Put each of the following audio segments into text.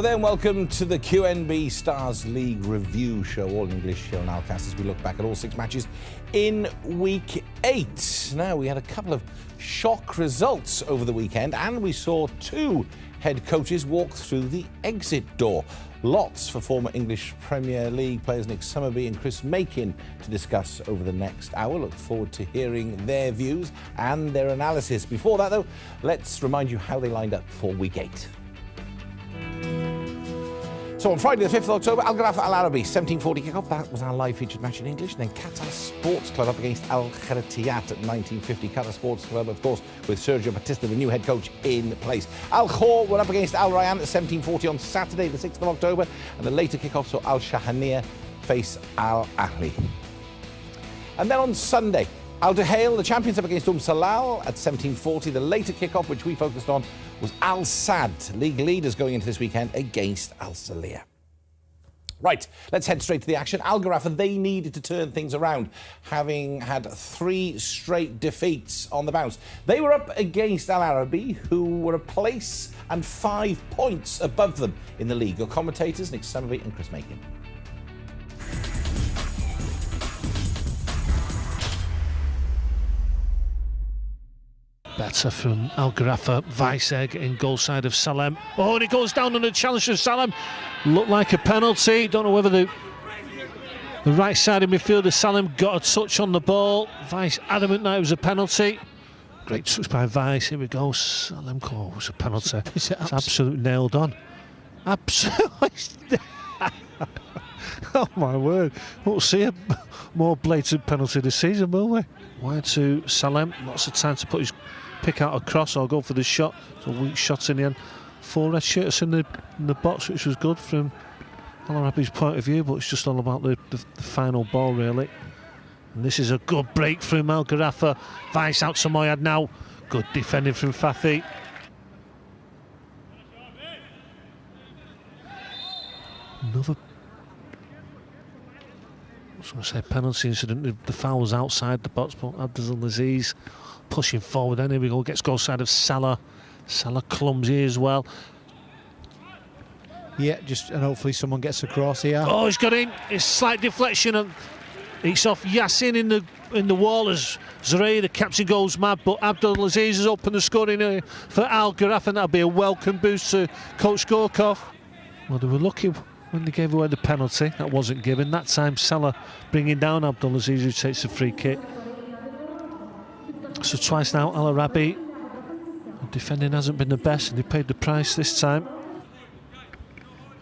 there and welcome to the QNB Stars League Review Show, all English show and Alcast, as we look back at all 6 matches in Week 8. Now, we had a couple of shock results over the weekend and we saw 2 head coaches walk through the exit door. Lots for former English Premier League players Nick Summerby and Chris Makin to discuss over the next hour. Look forward to hearing their views and their analysis. Before that, though, let's remind you how they lined up for Week 8. So on Friday the 5th of October, Al Gharafa Al Arabi, 17:40 kick-off. That was our live featured match in English. And then Qatar Sports Club up against Al Kharatiyat at 19:50. Qatar Sports Club, of course, with Sergio Batista, the new head coach, in place. Al Khor were up against Al Rayyan at 17:40 on Saturday the 6th of October. And the later kick-off saw Al Shahaniya face Al Ahli. And then on Sunday, Al Duhail, the champions, up against Salal at 17:40. The later kick-off, which we focused on, was Al Sadd, league leaders going into this weekend, against Al Salih. Right, let's head straight to the action. Al Gharafa, they needed to turn things around, having had 3 straight defeats on the bounce. They were up against Al Arabi, who were a place and 5 points above them in the league. Your commentators, Nick Summerby and Chris Makin. Better from Al Gharafa, Weissegg in goal side of Salem. Oh, and it goes down on the challenge from Salem. Looked like a penalty. Don't know whether the right side of midfielder Salem got a touch on the ball. Weiss adamant that it was a penalty. Great touch by Weiss. Here we go. Salem call was a penalty. It's absolutely nailed on. Absolutely. Oh my word. We'll see a more blatant penalty this season, will we? Wide to Salem. Lots of time to put his pick out a cross or go for the shot. So weak shots in the end. 4 red shirts in the box, which was good from Al Arabi's point of view, but it's just all about the final ball, really. And this is a good break from Al Gharafa. Weiss out to Moyad now. Good defending from Fafi. Another, I was going to say penalty incident. The foul was outside the box, but Abdelaziz pushing forward. Then here we go, gets goal side of Salah. Salah clumsy as well. Yeah, and hopefully someone gets across here. Oh, he's got in. It's slight deflection and it's off Yassin in the wall as Zray, the captain, goes mad. But Abdelaziz has opened the scoring for Al Gharafa, and that'll be a welcome boost to Coach Gorkov. Well, they were lucky when they gave away the penalty. That wasn't given. That time Salah bringing down Abdelaziz, who takes a free kick. So twice now Al Arabi. Defending hasn't been the best, and he paid the price this time.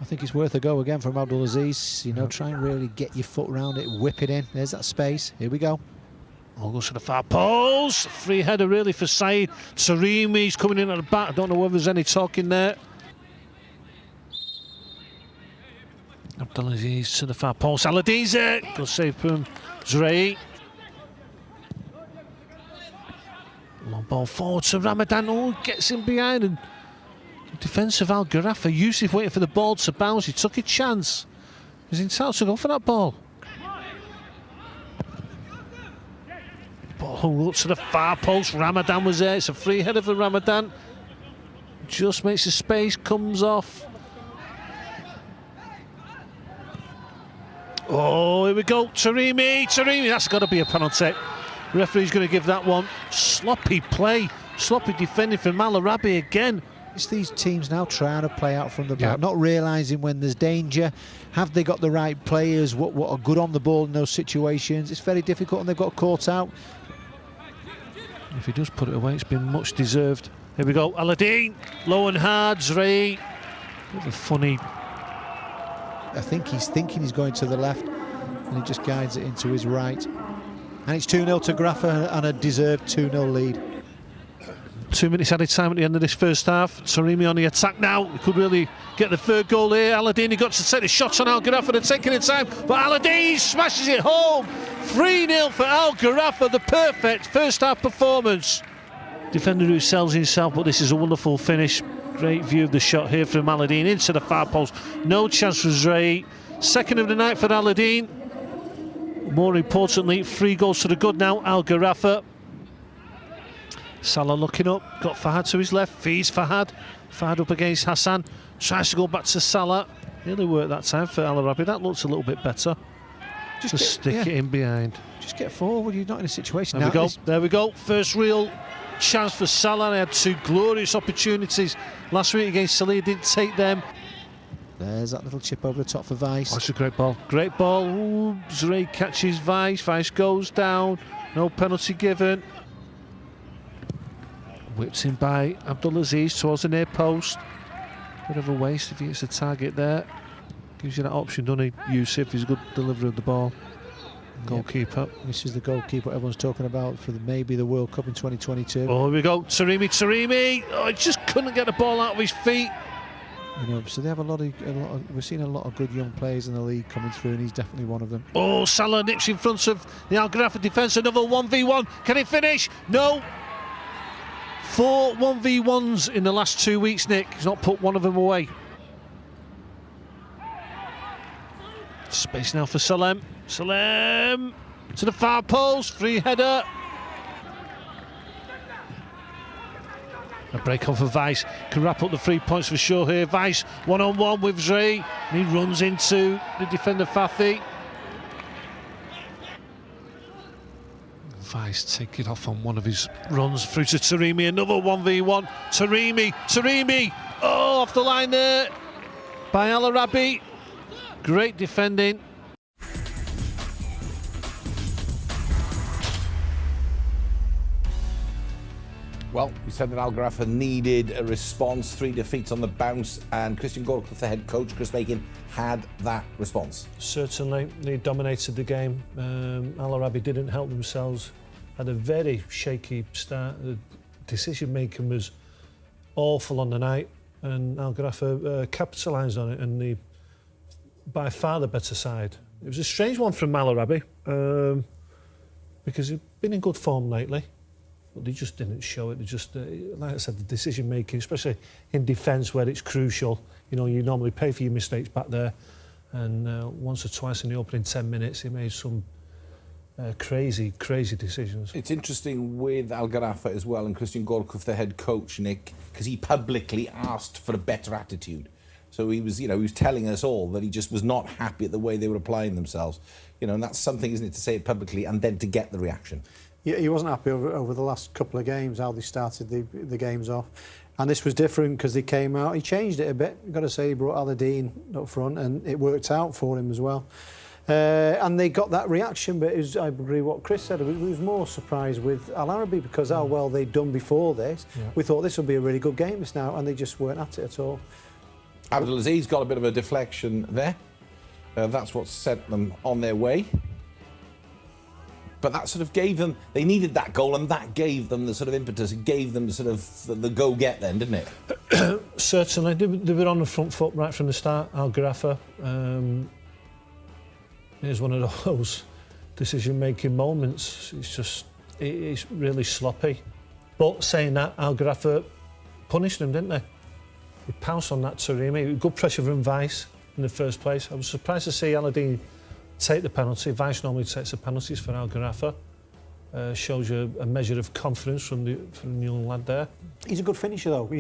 I think it's worth a go again from Abdelaziz. You know, try and really get your foot around it, whip it in. There's that space. Here we go. All goes to the far post. Free header really for Saeed. Tarimi's coming in at the back. I don't know whether there's any talking there. Abdelaziz to the far post. Aladiz there. Good save from Zray. Long ball forward to Ramadan. Oh, gets in behind, and the defence of Al Gharafa, Yusuf waiting for the ball to bounce. He took a chance. He's entitled to go for that ball. Ball up to the far post. Ramadan was there. It's a free header for Ramadan. Just makes the space, comes off. Oh, here we go. Tarimi, that's got to be a penalty. Referee's going to give that one. Sloppy play, sloppy defending from Al Arabi again. It's these teams now trying to play out from the back, not realising when there's danger. Have they got the right players? What are good on the ball in those situations? It's very difficult, and they've got caught out. If he does put it away, it's been much deserved. Here we go, Aladdin, low and hard, Zray. Bit of a funny. I think he's thinking he's going to the left, and he just guides it into his right. And it's 2-0 to Gharafa, and a deserved 2-0 lead. 2 minutes added time at the end of this first half. Tarimi on the attack now. He could really get the third goal here. Aladdin, he got to take the shots on Al Gharafa. They're taking the time, but Aladdin smashes it home. 3-0 for Al Gharafa, the perfect first half performance. Defender who sells himself, but this is a wonderful finish. Great view of the shot here from Aladdin into the far post. No chance for Zray. Second of the night for Aladdin. More importantly, 3 goals to the good now, Al Gharafa. Salah looking up, got Fahad to his left, feeds Fahad. Fahad up against Hassan, tries to go back to Salah. Nearly worked that time for Al Arabi. That looks a little bit better. Just stick it in behind. Just get forward, you're not in a situation There now. we go, there we go. First real chance for Salah. They had 2 glorious opportunities last week against Salah, didn't take them. There's that little chip over the top for Vice. Oh, it's a great ball. Great ball. Ooh, Zray catches Vice. Vice goes down. No penalty given. Whipped in by Abdulaziz towards the near post. Bit of a waste if he hits the target there. Gives you that option, doesn't he? Yusuf, he's a good deliverer of the ball. Goalkeeper. This is the goalkeeper everyone's talking about for maybe the World Cup in 2022. Oh, here we go. Taremi. Oh, he just couldn't get the ball out of his feet. You know, so they have a lot of. We're seeing a lot of good young players in the league coming through, and he's definitely one of them. Oh, Salah nips in front of the Al Gharafa defence. Another 1v1. Can he finish? No. 4 1v1s in the last 2 weeks, Nick. He's not put one of them away. Space now for Salem. Salem to the far post. Free header. A break on for Vice. Can wrap up the 3 points for sure here. Vice 1-on-1 with Zray. And he runs into the defender Fathi. Vice take it off on one of his runs through to Taremi. Another 1v1. Taremi. Oh, off the line there by Al Arabi. Great defending. Well, we said that Al Gharafa needed a response, 3 defeats on the bounce, and Christian Goldcliffe, the head coach, Chris Bacon, had that response. Certainly, they dominated the game. Al Arabi didn't help themselves. Had a very shaky start. The decision making was awful on the night, and Al Gharafa capitalised on it, and the by far the better side. It was a strange one from Al Arabi because he'd been in good form lately. But they just didn't show it. They just, like I said, the decision making, especially in defence where it's crucial. You know, you normally pay for your mistakes back there. And once or twice in the opening 10 minutes, he made some crazy decisions. It's interesting with Al Gharafa as well, and Christian Goldcliffe, the head coach, Nick, because he publicly asked for a better attitude. So he was, he was telling us all that he just was not happy at the way they were applying themselves. And that's something, isn't it, to say it publicly and then to get the reaction. Yeah, he wasn't happy over the last couple of games, how they started the games off. And this was different because they came out, he changed it a bit. You've got to say, he brought Aladdin up front and it worked out for him as well. And they got that reaction, but I agree with what Chris said. We was more surprised with Al Arabi because how well they'd done before this. Yeah. We thought this would be a really good game this now, and they just weren't at it at all. Abdulaziz got a bit of a deflection there. That's what sent them on their way. But that sort of gave them, they needed that goal, and that gave them the sort of impetus. It gave them sort of the go-get then, didn't it? Certainly. They were on the front foot right from the start, Al Gharafa. Here's one of those decision-making moments. It's really sloppy. But saying that, Al Gharafa punished them, didn't they? They pounced on that Taremi. Good pressure from Vice in the first place. I was surprised to see Aladdin take the penalty. Vice normally takes the penalties for Al Gharafa. Shows you a measure of confidence from the young lad there. He's a good finisher though. He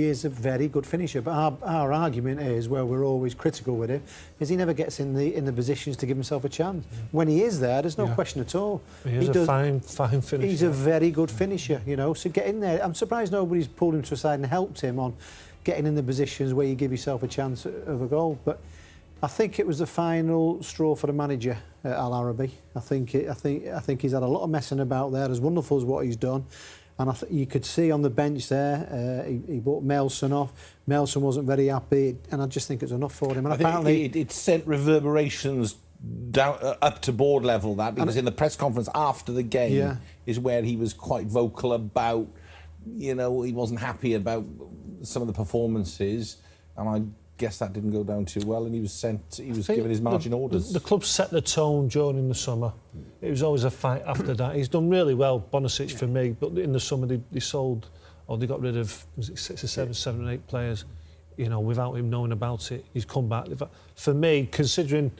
is a very good finisher. But our argument is, where we're always critical with him, is he never gets in the positions to give himself a chance. Yeah. When he is there, there's no question at all. He is a fine finisher. He's a very good finisher, So get in there. I'm surprised nobody's pulled him to a side and helped him on getting in the positions where you give yourself a chance of a goal. But I think it was the final straw for the manager, Al Arabi. I think he's had a lot of messing about there, as wonderful as what he's done. And you could see on the bench there, he brought Melson off. Melson wasn't very happy, and I just think it's enough for him. And apparently it sent reverberations down up to board level, that, because in the press conference after the game is where he was quite vocal about, he wasn't happy about some of the performances, and I guess that didn't go down too well, and he was given his marching orders. The club set the tone during the summer. It was always a fight after that. He's done really well, Bonicic, for me, but in the summer they got rid of 6 or 7 or 8 players, without him knowing about it. He's come back. For me, considering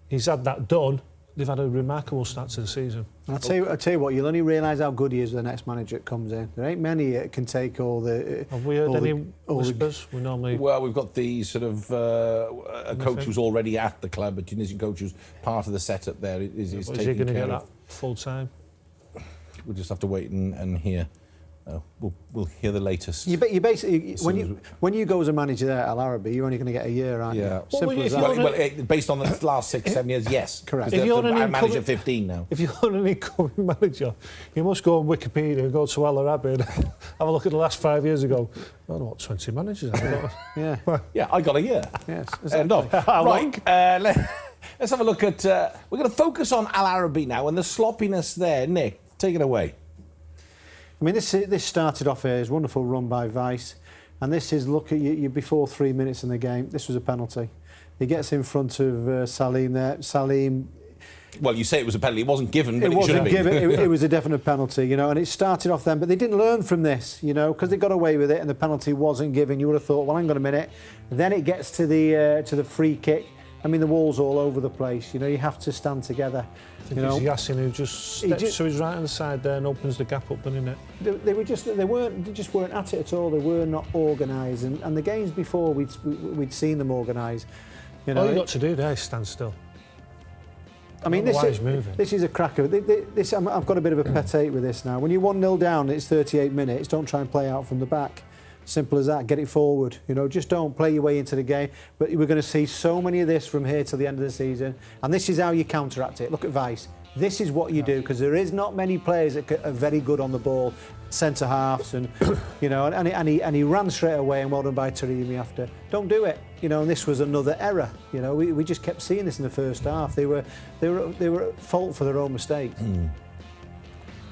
he's had that done, they've had a remarkable start to the season. I tell you what, you'll only realise how good he is with the next manager that comes in. There ain't many that can take all the. Have we heard any whispers? We normally. Well, we've got the sort of a coach who's already at the club, a Tunisian coach who's part of the setup there. Is he taking going to care get of. that full time? We'll just have to wait and hear. We'll hear the latest. You basically when you go as a manager there at Al Arabi, you're only going to get a year, aren't you? Simple as that. Well, based on the last 6-7 years, yes. Correct. If I'm manager 15 now. If you're an incoming manager, you must go on Wikipedia and go to Al Arabi and have a look at the last 5 years ago. I don't know what 20 managers have. Yeah, I got a year. Yes. No. Right. Let's have a look at. We're going to focus on Al Arabi now and the sloppiness there. Nick, take it away. I mean, this started off as a wonderful run by Vice, and this is, look at you before 3 minutes in the game. This was a penalty. He gets in front of Salim there. Salim. Well, you say it was a penalty. It wasn't given, but it should have been. It was a definite penalty, you know, and it started off then, but they didn't learn from this, you know, because they got away with it and the penalty wasn't given. You would have thought, well, hang on a minute. Then it gets to the free kick. I mean, the wall's all over the place. You know, you have to stand together. I think it's Yassin who just steps to his right hand side there and opens the gap up, doesn't it? They just weren't at it at all. They were not organised, and the games before we'd seen them organised. You know, all you got to do there is stand still. I mean, this is a cracker. I've got a bit of a pet hate with this now. When you're 1-0 down, it's 38 minutes. Don't try and play out from the back. Simple as that. Get it forward. You know, just don't play your way into the game. But we're going to see so many of this from here till the end of the season. And this is how you counteract it. Look at Vice. This is what you do, because there is not many players that are very good on the ball, centre halves, and you know, and he ran straight away, and well done by Taremi after. Don't do it. You know, and this was another error. You know, we just kept seeing this in the first half. They were at fault for their own mistakes.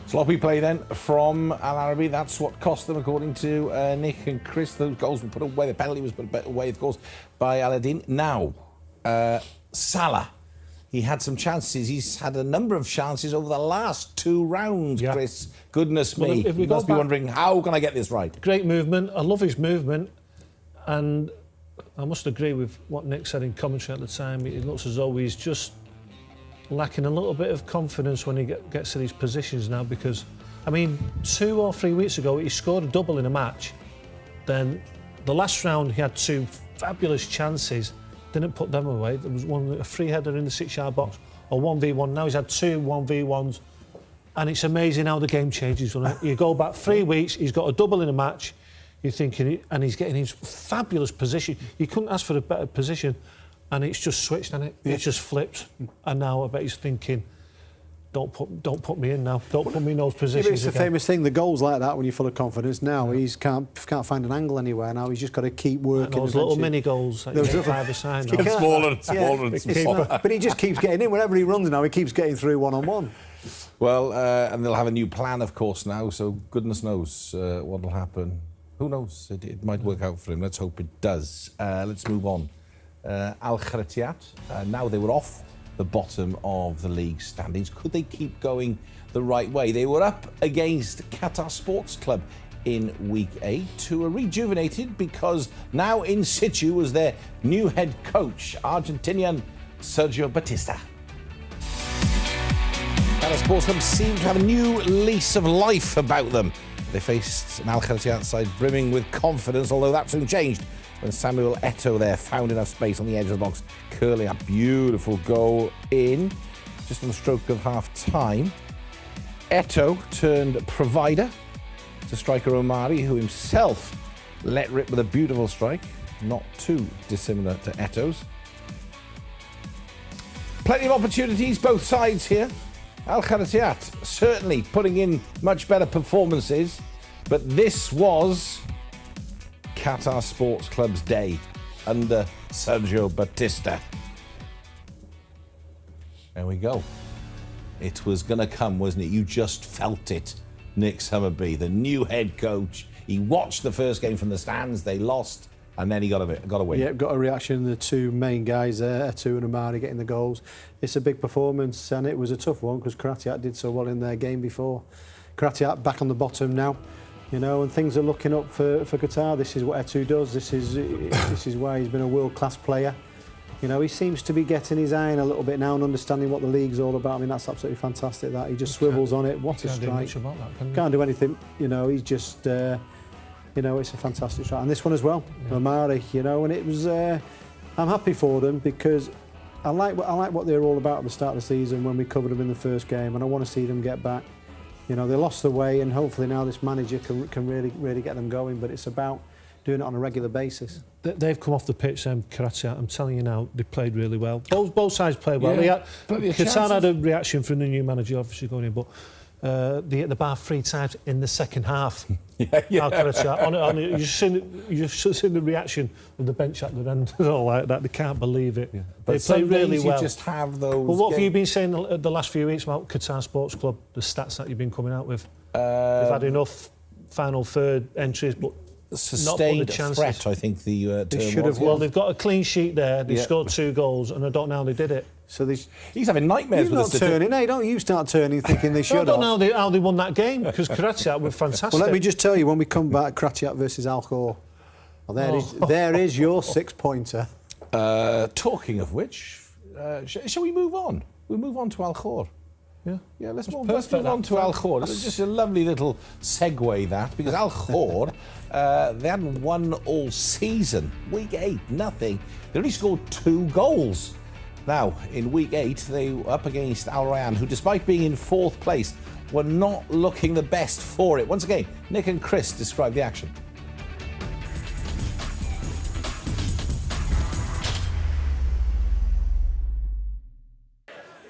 Sloppy play then from Al Arabi. That's what cost them, according to Nick and Chris. Those goals were put away. The penalty was put away, of course, by Aladdin. Now, Salah. He had some chances. He's had a number of chances over the last 2 rounds, Chris. Goodness me. You must be wondering, how can I get this right? Great movement. I love his movement. And I must agree with what Nick said in commentary at the time. It looks as though he's just lacking a little bit of confidence when he gets to these positions now, because, I mean, 2 or 3 weeks ago, he scored a double in a match. Then the last round, he had 2 fabulous chances, didn't put them away. There was a free header in the 6-yard box, or 1v1. Now he's had 2 1v1s, and it's amazing how the game changes, doesn't it? You go back 3 weeks, he's got a double in a match, you're thinking, and he's getting his fabulous position. You couldn't ask for a better position. And it's just switched, hasn't it? Yeah. It's just flipped. And now I bet he's thinking, don't put me in now. Don't put me in those positions. It's the famous thing, the goals like that when you're full of confidence. Now he can't find an angle anywhere. Now he's just got to keep working. Those little mini goals that you either side. Smaller and smaller and smaller. But he just keeps getting in. Whenever he runs now, he keeps getting through one-on-one. Well, and they'll have a new plan, of course, now. So goodness knows what will happen. Who knows? It might work out for him. Let's hope it does. Let's move on. Al Kharatiat, now they were off the bottom of the league standings. Could they keep going the right way? They were up against Qatar Sports Club in week 8, who are rejuvenated because now in situ was their new head coach, Argentinian Sergio Batista. Qatar Sports Club seem to have a new lease of life about them. They faced an Al Kharatiat side brimming with confidence, although that soon changed when Samuel Eto'o there found enough space on the edge of the box, curling a beautiful goal in, just on the stroke of half-time. Eto'o turned provider to striker Omari, who himself let rip with a beautiful strike, not too dissimilar to Eto'o's. Plenty of opportunities, both sides here. Al Kharatiat certainly putting in much better performances, but this was Qatar Sports Club's day under Sergio Batista. There we go. It was going to come, wasn't it? You just felt it. Nick Summerby, the new head coach. He watched the first game from the stands. They lost, and then he got a win. Yeah, got a reaction. The 2 main guys there, Eto'o and Omari, getting the goals. It's a big performance, and it was a tough one because Kharatiat did so well in their game before. Kharatiat back on the bottom now. You know, and things are looking up for Qatar. This is what Eto'o does. This is why he's been a world-class player You know, he seems to be getting his eye in a little bit now and understanding what the league's all about. I mean, that's absolutely fantastic. That he just swivels on it. What a Can't do strike! much about that, can you? Can't do anything. You know, he's just. You know, it's a fantastic strike, and this one as well, Omari. You know, and it was. I'm happy for them because I like what they were all about at the start of the season when we covered them in the first game, and I want to see them get back. You know, they lost their way, and hopefully now this manager can really get them going. But it's about doing it on a regular basis. They've come off the pitch, Karatia. I'm telling you now, they played really well. Both sides played well. Yeah, Qatar had a reaction from the new manager, obviously going in, but they hit the bar 3 times in the second half. You've seen the reaction of the bench at the end and all like that. They can't believe it. Yeah. They play really well. You just have those. Well, what have you been saying the last few weeks about Qatar Sports Club? The stats that you've been coming out with. They've had enough final third entries, but sustained threat. I think the term should have. Well, they've got a clean sheet there. They've scored 2 goals, and I don't know how they did it. So he's having nightmares with not turning. No, don't you start turning thinking they should have. I don't know how they won that game because Karatia were fantastic. Well, let me just tell you, when we come back, Karatia versus Al Khor. Well, there is your 6-pointer. Talking of which, shall we move on? We'll move on to Al Khor. Yeah, let's move on to Al Khor. It's just a lovely little segue, that, because Al Khor, they hadn't won all season. Week 8, nothing. They only scored 2 goals. Now, in week 8, they were up against Al Rayyan, who, despite being in 4th place, were not looking the best for it. Once again, Nick and Chris describe the action.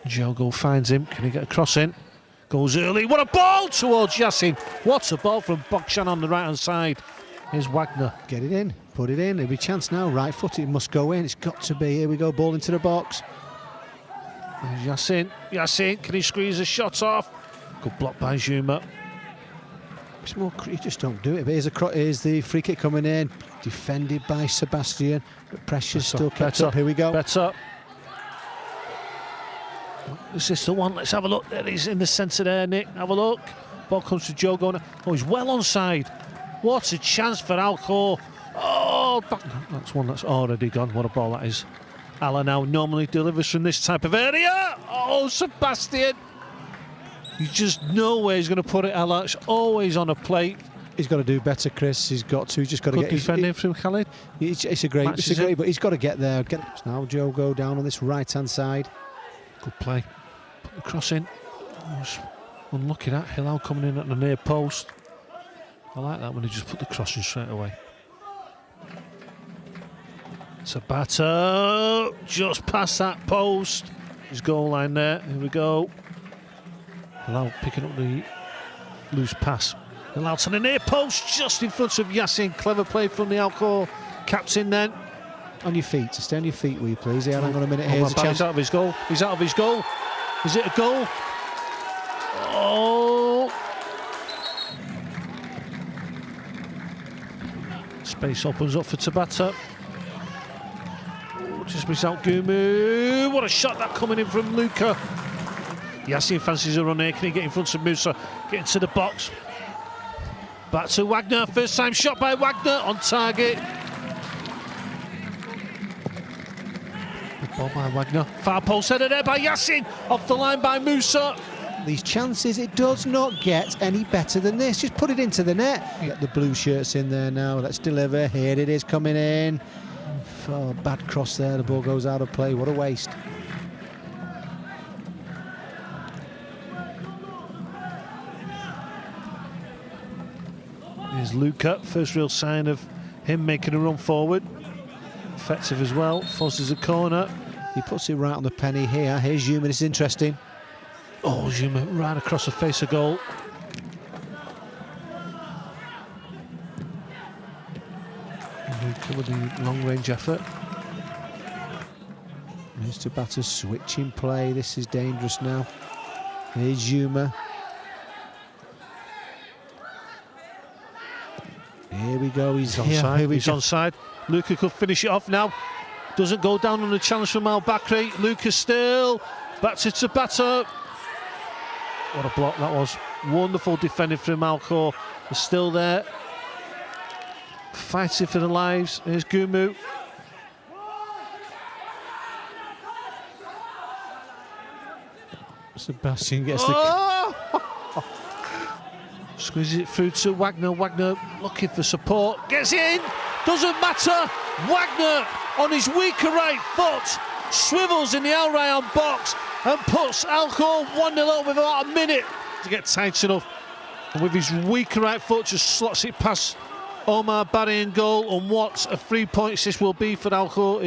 Diogo finds him. Can he get a cross in? Goes early. What a ball towards Yassin. What a ball from Bokshan on the right-hand side. Here's Wagner. Get it in. Put it in. There'll be a chance now. Right foot. It must go in. It's got to be. Here we go. Ball into the box. There's Yassin. Yassin. Can he squeeze a shot off? Good block by Zuma. It's more. You just don't do it. But here's the free kick coming in. Defended by Sebastian. But pressure's still kept up. Here we go. Better. Is this the one? Let's have a look. There he's in the centre there, Nick. Have a look. Ball comes to Diogo. Oh, he's well onside. What a chance for Al Khor. Oh, that's one that's already gone. What a ball that is. Ala now normally delivers from this type of area. Oh, Sebastian. You just know where he's going to put it, Ala. It's always on a plate. He's got to do better, Chris. He's got to. He's just got to get defending from Khalid. It's a great, but he's got to get there. Now Diogo down on this right-hand side. Good play. Put the cross in. Unlucky that. Hilal coming in at the near post. I like that when he just put the cross in straight away. Sabato just past that post. His goal line there. Here we go. Hilal picking up the loose pass. Hilal to the near post just in front of Yassin. Clever play from the Al Khor captain then. On your feet. Stay on your feet, will you please? Yeah, hang on a minute. Here's a chance. He's out of his goal. He's out of his goal. Is it a goal? Oh! Space opens up for Tabata. Oh, just missed out Gumu. What a shot that coming in from Luca. Yassin fancies a run here. Can he get in front of Musa? Get into the box. Back to Wagner. First time shot by Wagner on target. Ball by Wagner. Far post header there by Yassin. Off the line by Musa. These chances, it does not get any better than this. Just put it into the net. Get the blue shirts in there now. Let's deliver. Here it is coming in. Oh, bad cross there. The ball goes out of play. What a waste. Here's Luca. First real sign of him making a run forward. Effective as well. Forces a corner. He puts it right on the penny here. Here's Zuma. This is interesting. Oh, Zuma right across the face of goal. Luca with the long-range effort. Here's Tabata's switching play. This is dangerous now. Here's Zuma. Here we go. He's onside. He's onside. Luca could finish it off now. Doesn't go down on the challenge from Al Bakri. Luca still. Back to Tabata. What a block that was. Wonderful defending from Al Khor. They're still there. Fighting for their lives. Here's Gumu. Sebastian gets the... Oh! Squeezes it through to Wagner. Wagner looking for support. Gets in. Doesn't matter. Wagner on his weaker right foot swivels in the Al Rayyan box and puts Alcor 1-0 up with about a minute to get tight enough. And with his weaker right foot, just slots it past Omar Barry in goal. And what a 3-point assist will be for Alcor.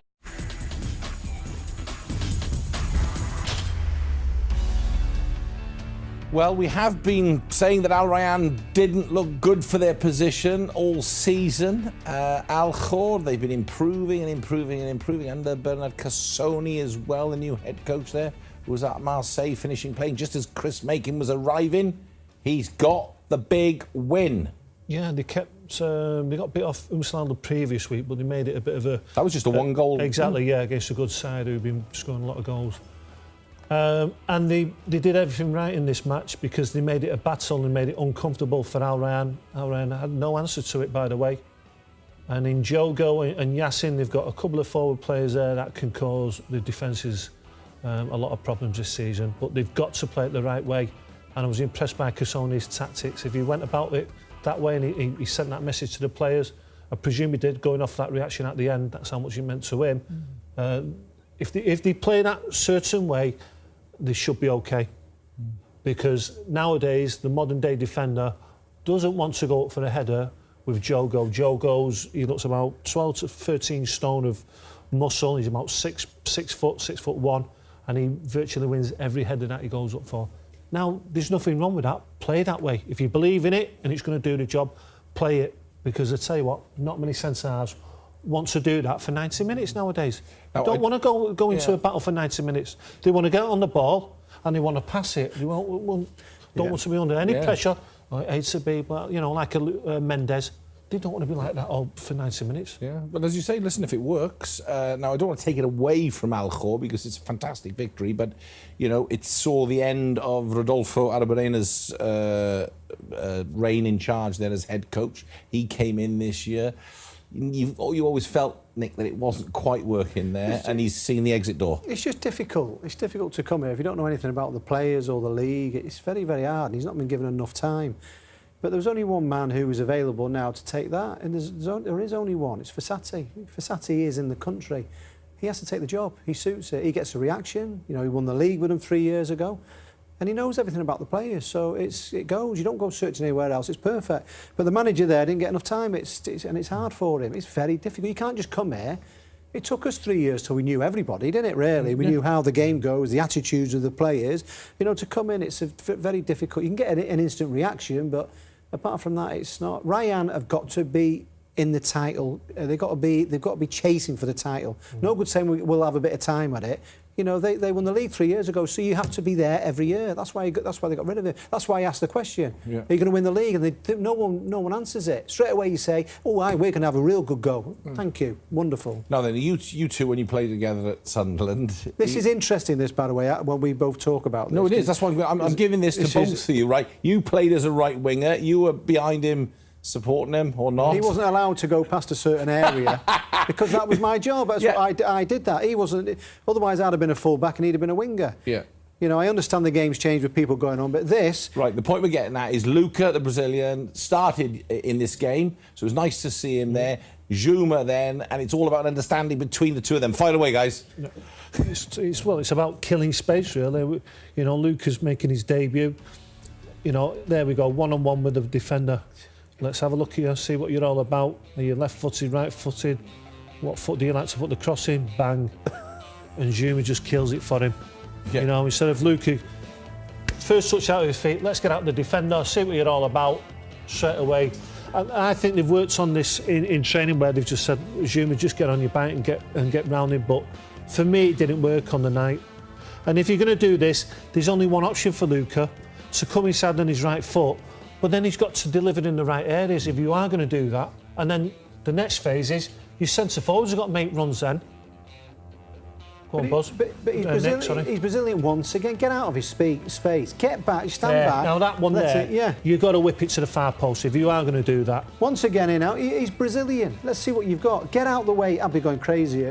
Well, we have been saying that Al Rayyan didn't look good for their position all season. Al Khor, they've been improving and improving and improving under Bernard Cassoni as well, the new head coach there, who was at Marseille finishing playing just as Chris Makin was arriving. He's got the big win. Yeah, they got bit off Umsland the previous week, but they made it a bit of a... That was just a one-goal... Exactly, yeah, against a good side who've been scoring a lot of goals. And they did everything right in this match because they made it a battle and made it uncomfortable for Al Rayyan. Al Rayyan had no answer to it, by the way. And in Jogo and Yassin, they've got a couple of forward players there that can cause the defences a lot of problems this season. But they've got to play it the right way. And I was impressed by Cassoni's tactics. If he went about it that way and he sent that message to the players, I presume he did, going off that reaction at the end, that's how much it meant to him. If they play that certain way, they should be okay. Because nowadays, the modern-day defender doesn't want to go up for a header with Jogo. He looks about 12 to 13 stone of muscle. He's about 6 foot, 6'1", and he virtually wins every header that he goes up for. Now, there's nothing wrong with that. Play that way. If you believe in it and it's going to do the job, play it. Because I tell you what, not many centre-halves want to do that for 90 minutes nowadays. They don't want to go into a battle for 90 minutes. They want to get on the ball and they want to pass it. They don't want to be under any pressure. I hate to be, but like a Mendes. They don't want to be like that all for 90 minutes. Yeah, but as you say, listen, if it works... now, I don't want to take it away from Al Khor because it's a fantastic victory, but, it saw the end of Rodolfo Arabarena's reign in charge there as head coach. He came in this year. You always felt, Nick, that it wasn't quite working there, and he's seen the exit door. It's just difficult. It's difficult to come here. If you don't know anything about the players or the league, it's very, very hard. He's not been given enough time. But there was only one man who was available now to take that, and there is only one. It's Fossati. Fossati is in the country. He has to take the job. He suits it. He gets a reaction. He won the league with them 3 years ago. And he knows everything about the players, so it goes. You don't go searching anywhere else. It's perfect. But the manager there didn't get enough time, and it's hard for him. It's very difficult. You can't just come here. It took us 3 years till we knew everybody, didn't it, really? We knew how the game goes, the attitudes of the players. To come in, it's very difficult. You can get an instant reaction, but apart from that, it's not. Rayyan have got to be in the title. They've got to be chasing for the title. No good saying we'll have a bit of time at it. They won the league 3 years ago, so you have to be there every year. That's why they got rid of it. That's why I asked the question. Yeah. Are you going to win the league? And no one answers it. Straight away you say, we're going to have a real good go. Thank you. Wonderful. Now then, you two, when you played together at Sunderland... This is interesting, this, by the way, when we both talk about this. No, it is. That's why I'm giving this to both of you, right? You played as a right winger. You were behind him, supporting him, or not? He wasn't allowed to go past a certain area because that was my job. That's what I did that. He wasn't. Otherwise, I'd have been a full-back and he'd have been a winger. Yeah. I understand the game's changed with people going on, but this... Right, the point we're getting at is Luca, the Brazilian, started in this game, so it was nice to see him there. Juma then, and it's all about understanding between the two of them. Fire away, guys. It's about killing space, really. Luca's making his debut. There we go, one-on-one with the defender. Let's have a look at you, see what you're all about. Are you left-footed, right-footed? What foot do you like to put the cross in? Bang. And Juma just kills it for him. Yeah. Instead of Luka, first touch out of his feet, let's get out the defender, see what you're all about, straight away. And I think they've worked on this in training where they've just said, Juma, just get on your back and get round him. But for me, it didn't work on the night. And if you're going to do this, there's only one option for Luka, to come inside on his right foot. But then he's got to deliver in the right areas if you are going to do that. And then the next phase is your centre forwards have got to make runs then. Go on, Buzz. But he's Brazilian once again. Get out of his space. Get back, stand back. Now that one there, you've got to whip it to the far post if you are going to do that. Once again, he's Brazilian. Let's see what you've got. Get out the way. I'll be going crazy.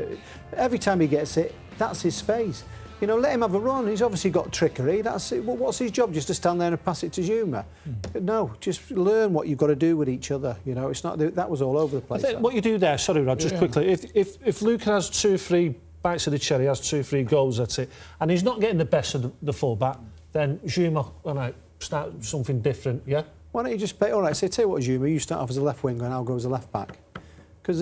Every time he gets it, that's his space. You know, let him have a run. He's obviously got trickery. That's it. Well, what's his job? Just to stand there and pass it to Zuma? No, just learn what you've got to do with each other. You know, it's not that was all over the place. I think what you do there, sorry, Rod, just quickly. If Luca has 2 or 3 bites of the cherry, has 2 or 3 goals at it, and he's not getting the best of the full back, then Zuma, all right, start something different, yeah? Why don't you just play? All right, so tell you what, Zuma, you start off as a left winger and I'll go as a left back. Because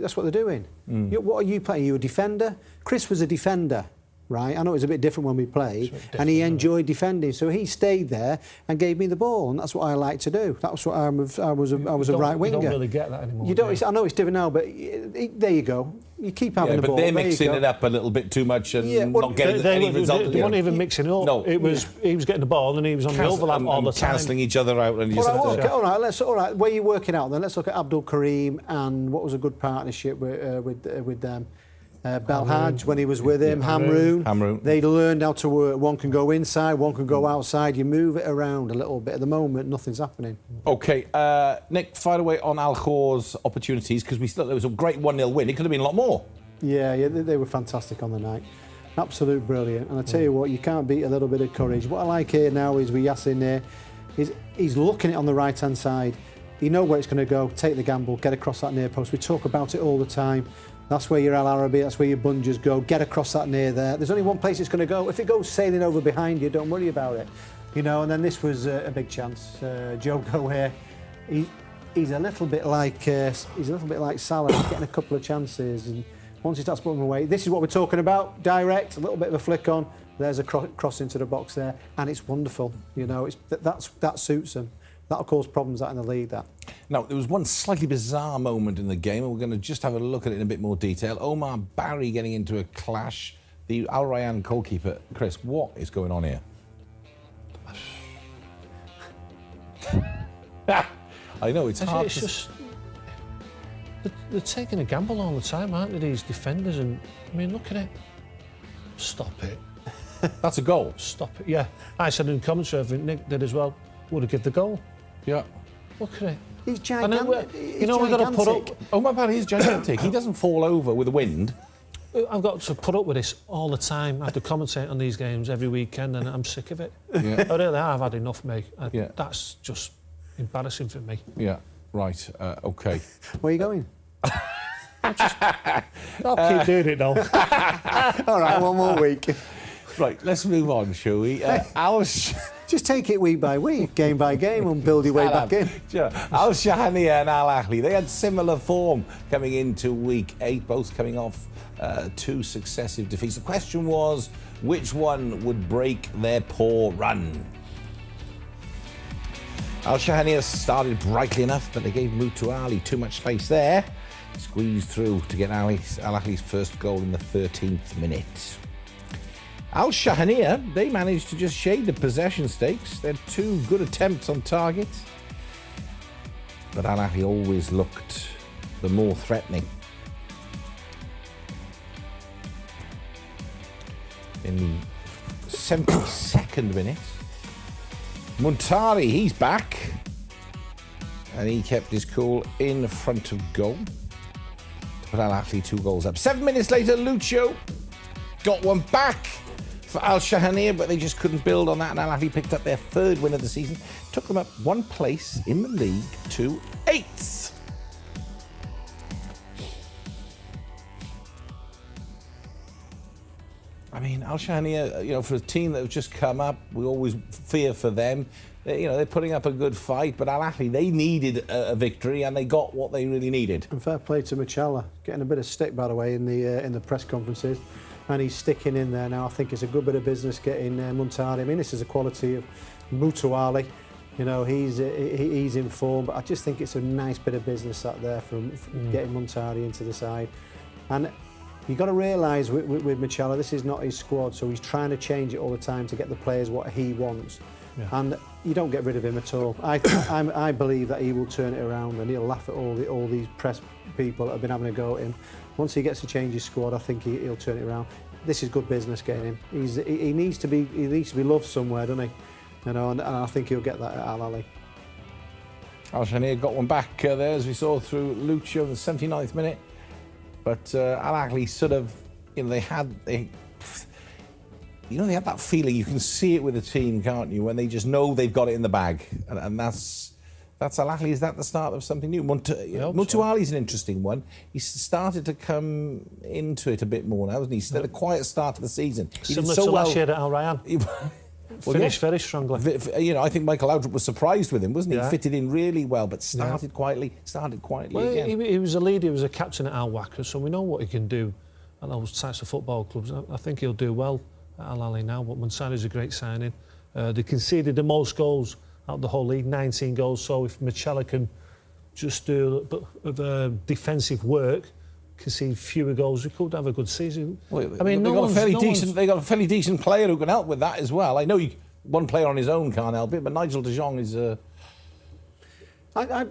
that's what they're doing. What are you playing? Are you a defender? Chris was a defender, right? I know it was a bit different when we played, and he enjoyed defending. So he stayed there and gave me the ball, and that's what I like to do. That's what I was a right winger. You don't really get that anymore. You don't. I know it's different now, but there you go. You keep having the ball. But they're mixing it up a little bit too much and not getting any result. They weren't even mixing it up. No. It was he was getting the ball and he was on the overlap all the time. Cancelling each other out. And all right. Where you working out then? Let's look at Abdul Karim and what was a good partnership with them. Belhaj when he was with him, Hamroon. They learned how to work. One can go inside, one can go outside. You move it around a little bit. At the moment, nothing's happening. OK, Nick, fire away on Al Khor's opportunities, because there was a great 1-0 win. It could have been a lot more. Yeah, they were fantastic on the night. Absolute brilliant. And I tell you what, you can't beat a little bit of courage. What I like here now is with Yassin there, he's looking it on the right-hand side. You know where it's going to go. Take the gamble, get across that near post. We talk about it all the time. That's where your Al Arabi, that's where your Bunges go. Get across that near there. There's only one place it's going to go. If it goes sailing over behind you, don't worry about it. You know, and then this was a big chance. Joe Go here, he's a little bit like Salah. He's getting a couple of chances, and once he starts putting them away, this is what we're talking about. Direct, a little bit of a flick on. There's a cross into the box there, and it's wonderful. You know, that suits him. That'll cause problems out in the league, that. Now, there was one slightly bizarre moment in the game, and we're going to just have a look at it in a bit more detail. Omar Barry getting into a clash. The Al Rayyan goalkeeper. Chris, what is going on here? I know, it's hard. It's just... They're taking a gamble all the time, aren't they, these defenders? And, I mean, look at it. Stop it. That's a goal. Stop it, yeah. I said in commentary, I think Nick did as well, would have given the goal. Yeah. Look at it. He's gigantic. You know, we've got to put up... Omar Barry is gigantic. He doesn't fall over with the wind. I've got to put up with this all the time. I have to commentate on these games every weekend, and I'm sick of it. Yeah. I really have had enough, mate. That's just embarrassing for me. Yeah, right. OK. Where are you going? I'll keep doing it now. All right, one more week. Right, let's move on, shall we? Just take it week by week, game by game, and build your way back in. Sure. Al Shahaniya and Al Ahly, they had similar form coming into week 8, both coming off 2 successive defeats. The question was, which one would break their poor run? Al Shahaniya started brightly enough, but they gave Mutu Ali too much space there. Squeezed through to get Al Ahly's first goal in the 13th minute. Al Shahaniya, they managed to just shade the possession stakes. They had 2 good attempts on target. But Al Ahly always looked the more threatening. In the 72nd minute, Muntari, he's back. And he kept his cool in front of goal to put Al Ahly 2 goals up. 7 minutes later, Lucio got one back for Al Shahaniya, but they just couldn't build on that, and Al Ahly picked up their 3rd win of the season. Took them up 1 place in the league to 8th. I mean, Al Shahaniya, you know, for a team that have just come up, we always fear for them. They're putting up a good fight, but Al Ahly, they needed a victory, and they got what they really needed. And fair play to Machala, getting a bit of stick, by the way, in the press conferences. And he's sticking in there now. I think it's a good bit of business getting Muntari. I mean, this is a quality of Mutu Ali. You know, he's in form, but I just think it's a nice bit of business out there from getting Muntari into the side. And you've got to realise with Machala, this is not his squad, so he's trying to change it all the time to get the players what he wants. Yeah. And you don't get rid of him at all. I believe that he will turn it around, and he'll laugh at all these press people that have been having a go at him. Once he gets to change his squad, I think he'll turn it around. This is good business getting him. He needs to be loved somewhere, doesn't he? You know, and I think he'll get that at Al Ahly. Al Shahaniya got one back there, as we saw through Lucio in the 79th minute. But Al Ahly sort of, you know, you know, they have that feeling, you can see it with the team, can't you, when they just know they've got it in the bag. And that's Al Ahly. Is that the start of something new? Mutuali's an interesting one. He's started to come into it a bit more now, hasn't he? He's had a quiet start to the season. He Similar did so to well. last year at Al Rayyan. Finished very strongly. You know, I think Michael Laudrup was surprised with him, wasn't he? Yeah. He fitted in really well, but started quietly Well, again. he was a leader, he was a captain at Al Wacker, so we know what he can do at those types of football clubs. I think he'll do well at Al Ahly now, but Mansari's a great signing. They conceded the most goals out of the whole league, 19 goals, so if Michala can just do a bit of defensive work, concede fewer goals, we could have a good season. Well, I mean, they got a fairly decent player who can help with that as well. I know one player on his own can't help it, but Nigel de Jong is... I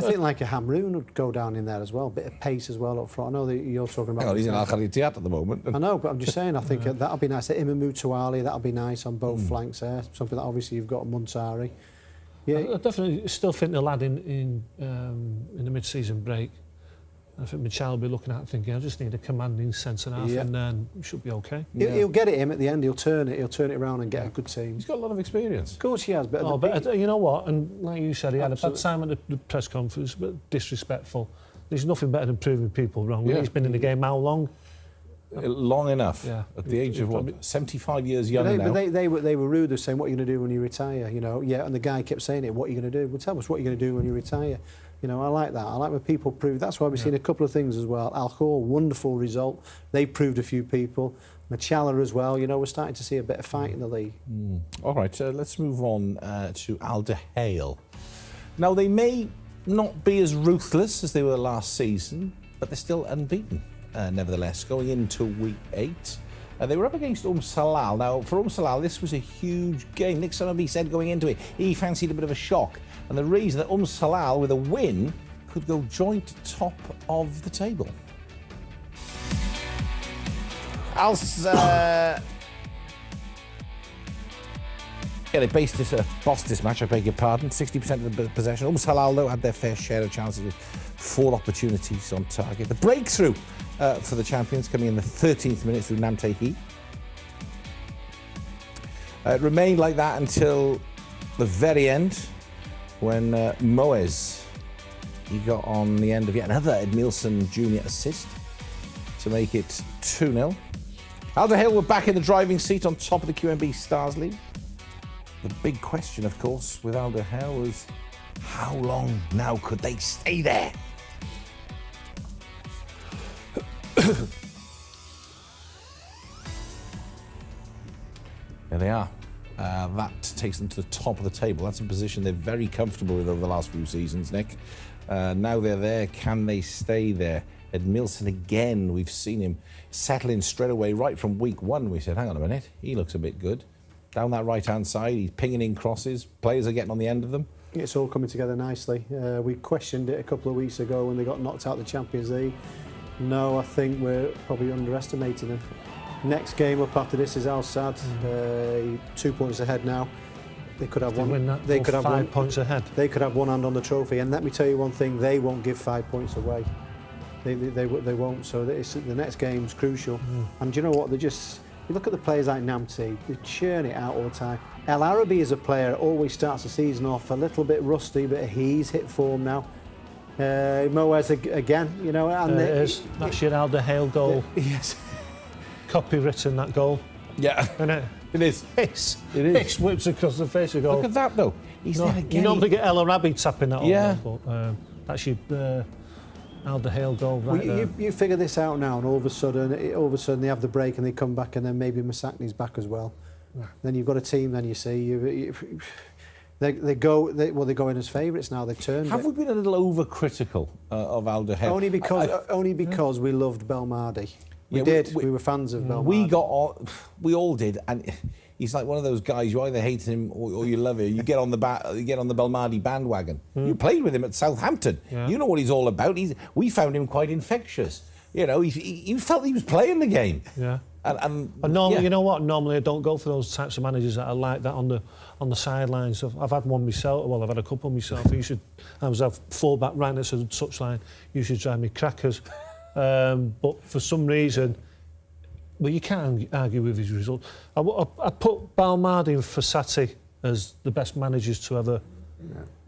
think like a Hamroon would go down in there as well, bit of pace as well up front. I know that you're talking about... Well, he's in Al Kharitiat at the moment. I know, but I'm just saying, I think that'll be nice. Imam Mutuali, that'll be nice on both flanks there. Something that obviously you've got Munsari. Yeah, I definitely still think they'll add in the mid-season break. I think Michel will be looking at it thinking, I just need a commanding centre-half and then we should be okay. He'll get it in at the end, he'll turn it around and get a good team. He's got a lot of experience. Of course he has, but... you know what, and like you said, he had a bad time at the press conference, but disrespectful. There's nothing better than proving people wrong. Yeah. He's been in the game how long? Long enough. Yeah. At the age of, what, 75 years young now? They were rude. They're saying, what are you going to do when you retire? You know, yeah, and the guy kept saying it, what are you going to do? Well, tell us what you're going to do when you retire. You know, I like that. I like when people prove. That's why we've seen a couple of things as well. Alcohol, wonderful result. They proved a few people. Machala as well. You know, we're starting to see a bit of fight in the league. All right, let's move on to Al Hale. Now, they may not be as ruthless as they were last season, but they're still unbeaten, nevertheless, going into week 8. They were up against Salal. Now, for Salal, this was a huge game. Nick Summerby said going into it, he fancied a bit of a shock. And the reason that Salal, with a win, could go joint top of the table. They bossed this match, I beg your pardon. 60% of the possession. Salal, though, had their fair share of chances with 4 opportunities on target. The breakthrough for the champions coming in the 13th minute through Namtehi. It remained like that until the very end, when Moes, he got on the end of yet another Edmilson Jr. assist to make it 2-0. Al Hale were back in the driving seat on top of the QMB Stars League. The big question, of course, with Al Hale was, how long now could they stay there? There they are. That takes them to the top of the table. That's a position they're very comfortable with over the last few seasons, Nick. Now they're there. Can they stay there? Edmilson again, we've seen him settle in straight away right from week 1. We said, hang on a minute, he looks a bit good. Down that right-hand side, he's pinging in crosses. Players are getting on the end of them. It's all coming together nicely. We questioned it a couple of weeks ago when they got knocked out of the Champions League. No, I think we're probably underestimating them. Next game up after this is Al Sadd. 2 points ahead now. They could have They could have 5 points ahead. They could have one hand on the trophy. And let me tell you one thing: they won't give 5 points away. They won't. So the next game's crucial. And do you know what? You look at the players like Namti. They churn it out all the time. El Arabi is a player that always starts the season off a little bit rusty, but he's hit form now. Moes again, you know. And that's your Al Hale goal. Yes. Copywritten, that goal. Yeah. Isn't it? It is. It is. Hicks whips across the face of goal. Look at that, though. He's there again. You normally get El Arabi tapping that yeah. on, but that's your Al Hale goal right there. You figure this out now, and all of a sudden they have the break and they come back, and then maybe Masakni's back as well. Yeah. Then you've got a team. Then you see they go in as favourites now. They've turned. Have we been a little overcritical of Al Hale? Only because we loved Belmadi. We did. We were fans of Belmadi. We all did, and he's like one of those guys. You either hate him or you love him. You get on the Belmadi bandwagon. You played with him at Southampton. Yeah. You know what he's all about. We found him quite infectious. You know, you felt he was playing the game. Yeah. And normally, you know what? Normally, I don't go for those types of managers that are like that on the sidelines. I've had one myself. Well, I've had a couple myself. I was a full-back right next to the touchline. You should drive me crackers. But for some reason, Well, you can't argue with his result. I put Balmardi and Fossati as the best managers to ever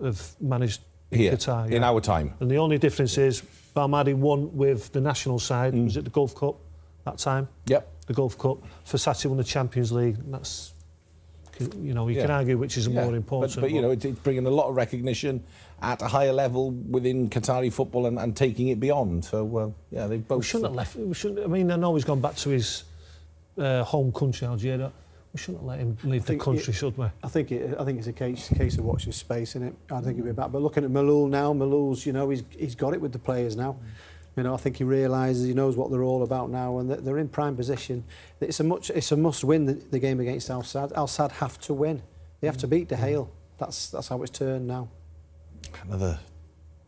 have managed Here, Qatar. in our time. And the only difference is Balmardi won with the national side. Was it the Gulf Cup that time? Yep. The Gulf Cup. Fossati won the Champions League. And that's, you know, you can argue which is more important. But you know, it's bringing a lot of recognition at a higher level within Qatari football and taking it beyond. So, yeah, they both... We shouldn't have left. We shouldn't, I mean, I know he's gone back to his home country, Algeria. We shouldn't let him leave the country, should we? I think it's a case of watch this space, isn't it? I think he'll be back. But looking at Malul now, Malul's, you know, he's got it with the players now. You know, I think he realises, he knows what they're all about now, and they're in prime position. It's a must win, the game against Al Sadd. Al Sadd have to win. They have to beat De Gea. That's how it's turned now. Another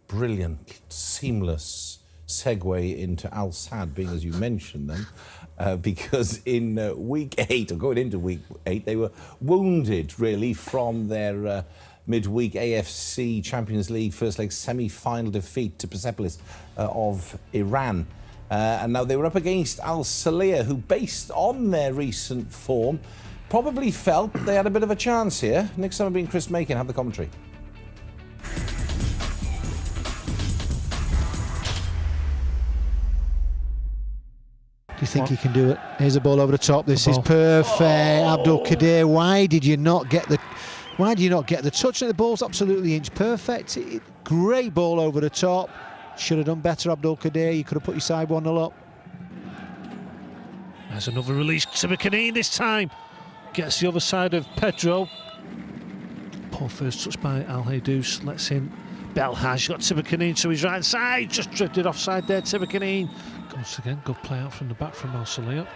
brilliant, seamless segue into Al Sadd, being as you mentioned them, because in week 8, or going into week 8, they were wounded really from their midweek AFC Champions League first leg semi-final defeat to Persepolis of Iran. And now they were up against Al Salia, who, based on their recent form, probably felt they had a bit of a chance here. Nick Summerby and Chris Macon have the commentary. Do you think he can do it? Here's a ball over the top. This is perfect. Abdul Qadir, why did you not get the touch? The ball's absolutely inch perfect. Great ball over the top. Should have done better, Abdul Qadir. You could have put your side 1-0 up. There's another release. Tibakani this time gets the other side of Pedro. Poor first touch by Al Haydous. Lets in Belhaj. Got Tibakani to his right side. Just drifted offside there. Tibakani. Once again, good play out from the back from Al Salia.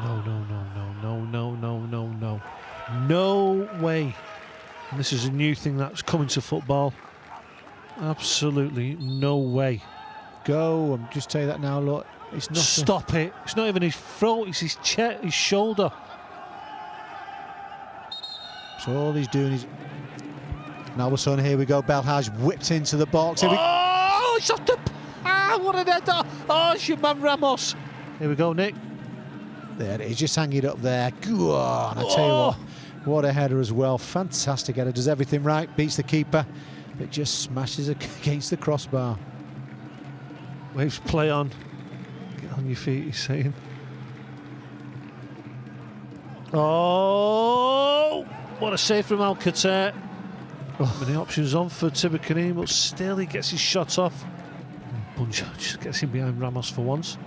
No. No way. And this is a new thing that's coming to football. Absolutely no way. Go. I'm just tell you that now. Look, it's not. Stop it. It's not even his throat. It's his chest, his shoulder. So all he's doing is. Now all of a sudden, here we go. Belhaj whipped into the box. It's off the. What an header! Oh, it's your man Ramos. Here we go, Nick. There it is, just hanging it up there. Go on, I tell you what a header as well. Fantastic header, does everything right, beats the keeper, but just smashes against the crossbar. Waves play on. Get on your feet, he's saying. Oh, what a save from Alcacer. Many options on for Tibakani, but still he gets his shot off. Bunja just gets in behind Ramos for once.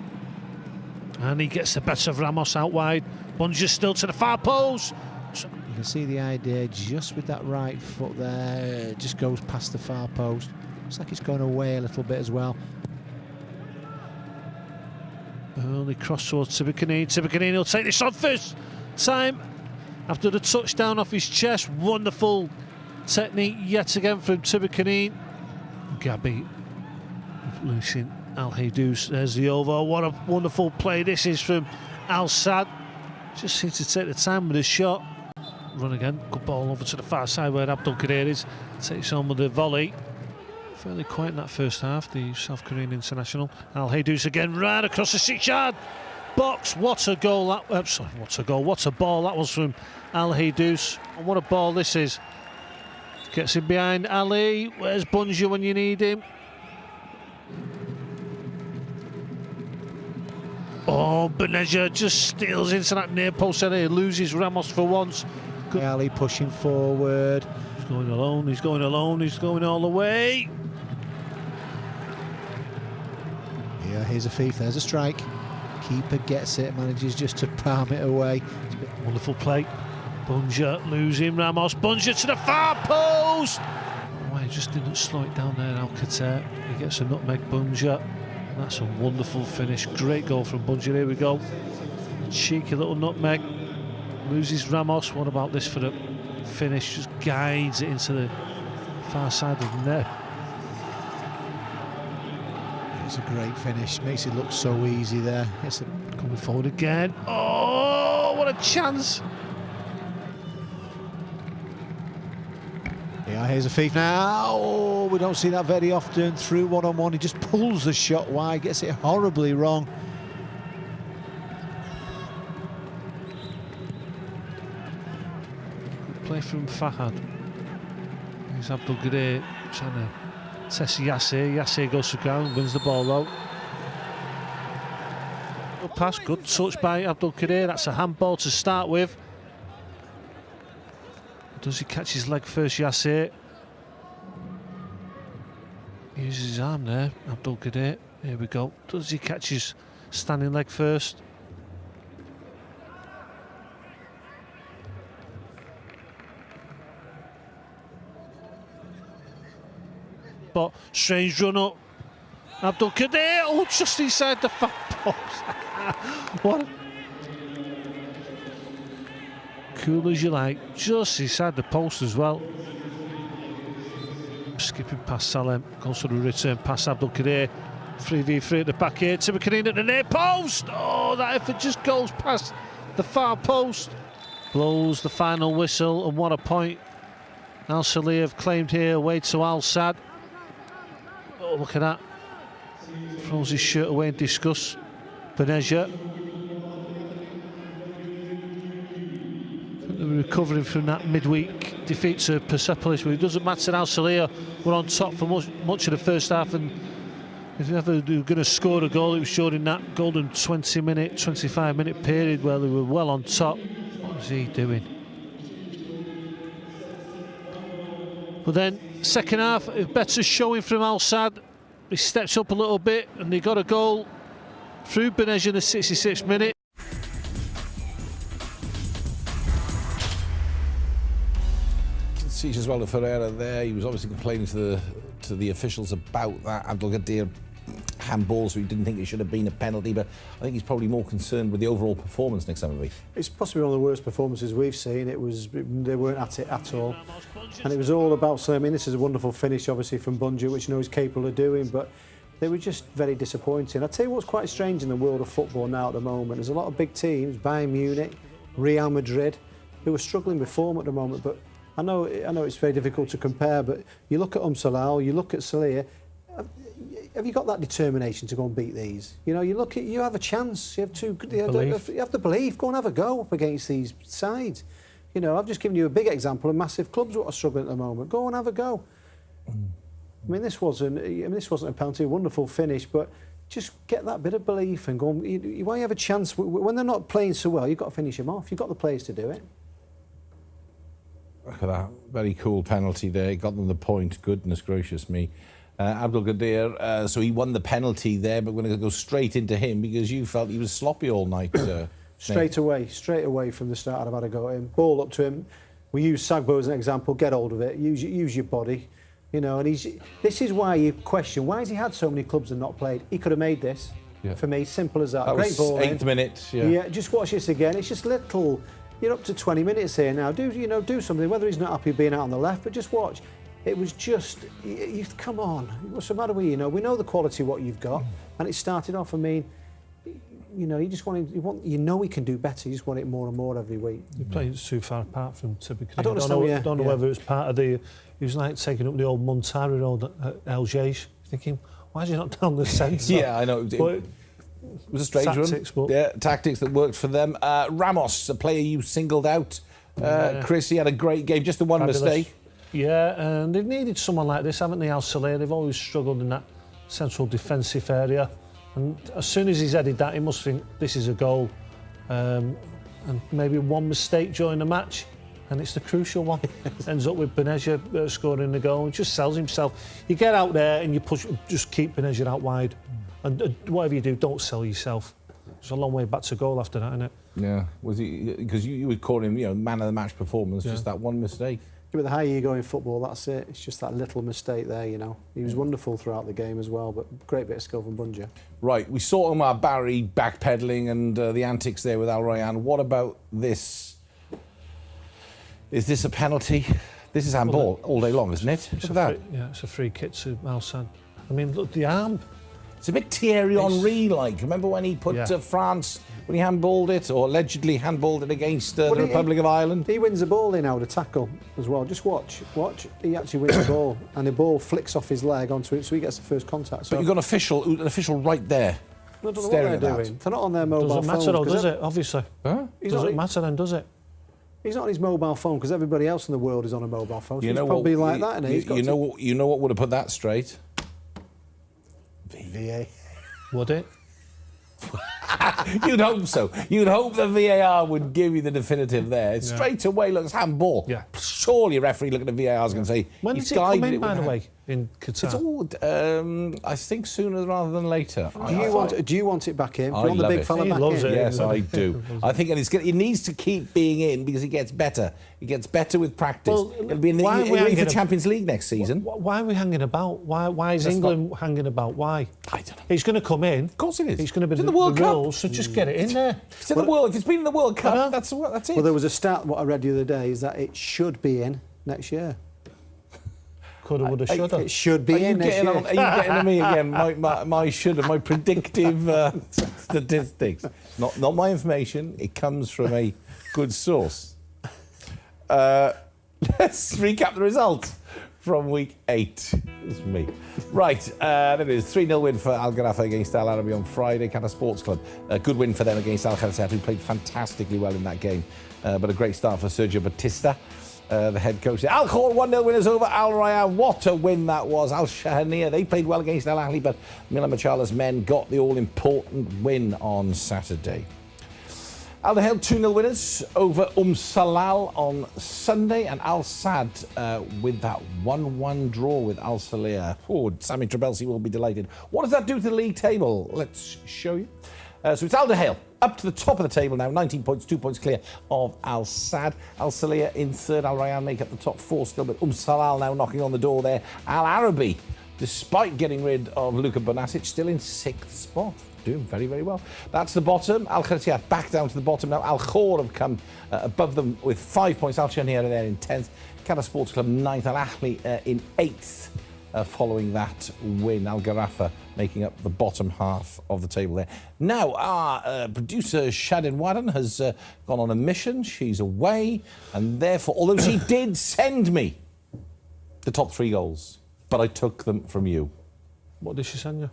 And he gets the better of Ramos out wide. Bunja still to the far post. You can see the idea just with that right foot there. It just goes past the far post. Looks like it's going away a little bit as well. Early cross towards Tibakani. Tibakani will take this on first time after the touchdown off his chest. Wonderful technique yet again from Tibakani. Gabi loosing Al Haydous. There's the over. What a wonderful play this is from Al Sadd. Just seems to take the time with his shot. Run again. Good ball over to the far side where Abdul Qadir is. Takes on with the volley. Fairly quiet in that first half, the South Korean international. Al Haydous again, right across the 6-yard box. What a goal that what a goal. What a ball that was from Al Haydous. And what a ball this is. Gets in behind Ali. Where's Bunja when you need him? Oh, Beneja just steals into that near post area, loses Ramos for once. Good. Ali pushing forward. He's going alone, he's going alone, he's going all the way. Yeah, here's a thief, there's a strike. Keeper gets it, manages just to palm it away. Wonderful play. Bunja losing Ramos. Bunja to the far post. Oh, he just didn't slow it down there, Alcacer. He gets a nutmeg, Bunja. That's a wonderful finish. Great goal from Bunja. Here we go. A cheeky little nutmeg. Loses Ramos. What about this for the finish? Just guides it into the far side of the net. It's a great finish. Makes it look so easy there. Coming forward again. Oh, what a chance. Yeah, here's Afif now. Oh, we don't see that very often. Through one-on-one, he just pulls the shot wide, gets it horribly wrong. Good play from Fahad. Here's Abdul Gadir trying to test Yassir. Yassir goes to ground, wins the ball though. Good pass, good touch by Abdul Qadir. That's a handball to start with. Does he catch his leg first, Yassir? Uses his arm there, Abdul Qadir. Here we go. Does he catch his standing leg first? But strange run up. Abdul Qadir, oh, just inside the far post. What? Cool as you like, just inside the post as well. Skipping past Salem, goes for the return pass Abdul Qadir. 3v3 at the back here, Timur Karim at the near post. Oh, that effort just goes past the far post. Blows the final whistle, and what a point Al Salih have claimed here away to Al Sadd. Oh, look at that. Throws his shirt away in disgust. Benezia. They were recovering from that midweek defeat to Persepolis, but it doesn't matter. Al Salih were on top for much of the first half, and if they were going to score a goal, it was during that golden 20-minute, 25-minute period where they were well on top. What was he doing? But then, second half, a better showing from Al Sadd. He steps up a little bit, and they got a goal through Benezia in the 66th minute. See as well, Ferreira there. He was obviously complaining to the officials about that Abdul Gadir handball, so he didn't think it should have been a penalty. But I think he's probably more concerned with the overall performance next time. It's possibly one of the worst performances we've seen. They weren't at it at all, and it was all about. So I mean, this is a wonderful finish, obviously from Bunja, which you know he's capable of doing, but they were just very disappointing. I tell you what's quite strange in the world of football now at the moment. There's a lot of big teams, Bayern Munich, Real Madrid, who are struggling with form at the moment, but. I know it's very difficult to compare, but you look at Salal, you look at Salih. Have you got that determination to go and beat these? You know, you have a chance. You have to believe. Go and have a go up against these sides. You know, I've just given you a big example of massive clubs that are struggling at the moment. Go and have a go. I mean, this wasn't a penalty, a wonderful finish, but just get that bit of belief and go. Why you have a chance when they're not playing so well? You've got to finish them off. You've got the players to do it. Look at that, very cool penalty there. Got them the point. Goodness gracious me. Abdul Gadir, so he won the penalty there, but we're going to go straight into him because you felt he was sloppy all night. Straight away from the start, I've had a go at him. Ball up to him. We use Sagbo as an example. Get hold of it. Use your body. You know, and this is why you question why has he had so many clubs and not played. He could have made this. Yeah. For me, simple as that. That Great was ball. 8th minute. Yeah. Just watch this again. It's just little. You're up to 20 minutes here now. Do something. Whether he's not happy being out on the left, but just watch. It was just, come on. What's the matter with you? We know the quality of what you've got, and it started off. I mean, you just want he can do better. You just want it more and more every week. He played too far apart from Timur Karim. I don't know whether it was part of the. He was like taking up the old Montari road at Algiers, thinking, why is he not down the centre? Yeah, I know. It was a strange tactics, one. Yeah, tactics that worked for them. Ramos, a player you singled out. Chris, he had a great game, just the one mistake. Yeah, and they've needed someone like this, haven't they, Al Salih? They've always struggled in that central defensive area. And as soon as he's headed that, he must think this is a goal. And maybe one mistake during the match, and it's the crucial one. Ends up with Benezia scoring the goal and just sells himself. You get out there and you just keep Benezia out wide. And whatever you do, don't sell yourself. It's a long way back to goal after that, isn't it? Yeah, was he? Because you would call him, man of the match performance, just that one mistake. With the high ego in football, that's it. It's just that little mistake there, He was wonderful throughout the game as well, but great bit of skill from Bunja. Right, we saw Omar Barry backpedaling and the antics there with Al Rayyan. What about this? Is this a penalty? This is handball all day long, isn't it? Look at that. It's a free kick to Al Sadd. I mean, look, the arm. It's a bit Thierry Henry-like. Remember when he put France when he handballed it, or allegedly handballed it against the Republic of Ireland? He wins the ball in now, the tackle as well. Just watch. He actually wins the ball, and the ball flicks off his leg onto it, so he gets the first contact. So But you've got an official right there. I don't know what staring they're at that. doing. They're not on their mobile Doesn't phones. matter though, does it? Obviously. Huh? Doesn't matter then, does it? He's not on his mobile phone because everybody else in the world is on a mobile phone. So You he's know probably what, like that, and you know what would have put that straight? VA. Would it? You'd hope so. You'd hope the VAR would give you the definitive there. Straight away, look, it's handball. Yeah. Surely a referee looking at the VAR is going to say, When he's does it come guided in, by the with way, in Qatar? It's all, I think, sooner rather than later. Do you want it back in? I Do you want the love big it. fella He back loves in? it. Yes, I do. I think it needs to keep being in because it gets better. It gets better with practice. Well, It'll be in why are we the hanging Champions League next season. Why are we hanging about? Why is That's England hanging about? Why? I don't know. He's going to come in. Of course it is. He's going to be It's in the the World Cup. rules, so just get it in there. It's in the world. If it's been in the World know. Cup, that's it. Well, there was a stat, what I read the other day, is that it should be in next year. Coulda, woulda, shoulda. It should be Are you in next getting year. on? Are you getting on me again? My predictive statistics. Not my information. It comes from a good source. Let's recap the results from week 8. It's me. Right, there it is. 3-0 win for Al Gharafa against Al Arabi on Friday. Qatar Sports Club. A good win for them against Al Kharatiat, who played fantastically well in that game. But a great start for Sergio Batista, the head coach. Al Khor 1-0 winners over Al Rayyan. What a win that was. Al Shahaniya, they played well against Al Ahly, but Milan Machala's men got the all-important win on Saturday. Al Nahel 2-0 winners over Salal on Sunday, and Al Sadd with that 1-1 draw with Al Saleh. Oh, Sami Trabelsi will be delighted. What does that do to the league table? Let's show you. So it's Al Nahel up to the top of the table now, 19 points, 2 points clear of Al Sadd. Al Saleh in third, Al Rayyan make up the top 4 still, but Salal now knocking on the door there. Al Arabi, despite getting rid of Luka Bonasic, still in 6th spot. Doing very, very well. That's the bottom. Al Kharatiat back down to the bottom now. Al Khor have come above them with 5 points. Al Shahaniya are there in 10th. Qatar Sports Club 9th. Al Ahly in 8th following that win. Al Gharafa making up the bottom half of the table there. Now, our producer Shadin Wadden has gone on a mission. She's away, and therefore, although she did send me the top 3 goals, but I took them from you. What did she send you?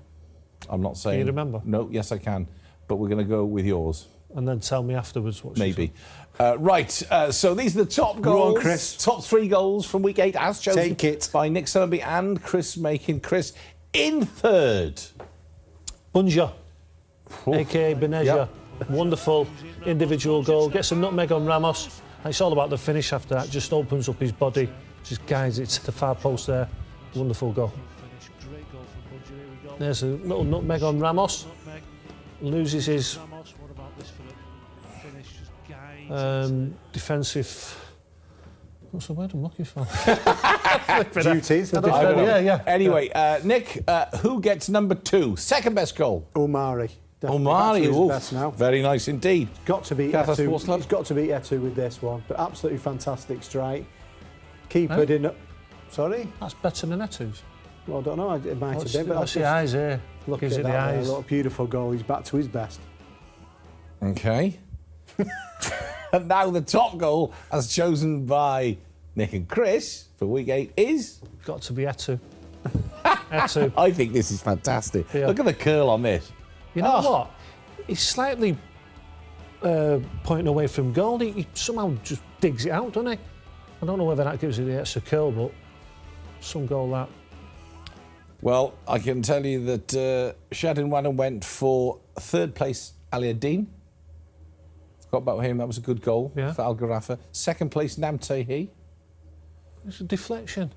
I'm not saying... Can you remember? No, yes I can. But we're going to go with yours. And then tell me afterwards what she Maybe. Right, so these are the top goals. on, Chris. Top 3 goals from week 8 as chosen Take it. by Nick Summerby and Chris Makin. Chris in third. said. Bunja, a.k.a. Benezia. Yep. Wonderful individual goal. Gets a nutmeg on Ramos. And it's all about the finish after that. Just opens up his body. Just guides it to the far post there. Wonderful goal. There's a little nutmeg on Ramos. Loses his defensive... What's the word I'm looking for? Duties. I don't know. Yeah. Anyway, Nick, who gets number 2? Second best goal? Omari. Omari, That's oof, best now. very nice indeed. Got to beat Qatar Sports Club. He's got to beat Etu with this one, but absolutely fantastic strike. Keeper didn't. Sorry? That's better than Etu's. Well, I don't know. It might have been, but That's the eyes here. look Gives at it the that. eyes. Look, beautiful goal. He's back to his best. Okay. And now the top goal, as chosen by Nick and Chris for week 8, is... Got to be Etu. Etu. I think this is fantastic. Yeah. Look at the curl on this. You know what? He's slightly pointing away from goal. He somehow just digs it out, doesn't he? I don't know whether that gives it the extra curl, but some goal that. Well, I can tell you that Shadin Wadden went for 3rd place, Ali Ad-Din. Got about him, that was a good goal Yeah. for Al Gharafa. 2nd place, Nam Tahi. It's a deflection.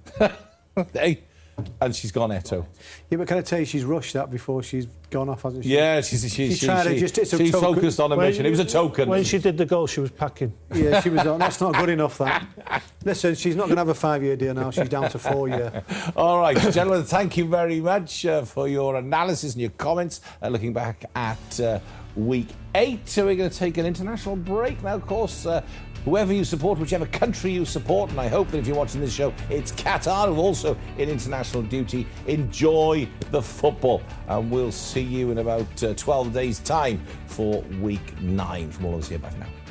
Hey, and she's gone Eto. Yeah, but can I tell you, she's rushed that before she's gone off, hasn't she? Yeah, she's tried to just- it's a she's token. focused on a mission. It was a token. When she did the goal, she was packing. Yeah, she was on. That's not good enough, that. Listen, she's not going to have a 5-year deal now. She's down to 4-year. All right, gentlemen, thank you very much for your analysis and your comments. Looking back at week 8, so we're going to take an international break now. Of course, whoever you support, whichever country you support, and I hope that if you're watching this show, it's Qatar, who are also in international duty. Enjoy the football, and we'll see you in about 12 days' time for week 9. From all of us here, bye for now.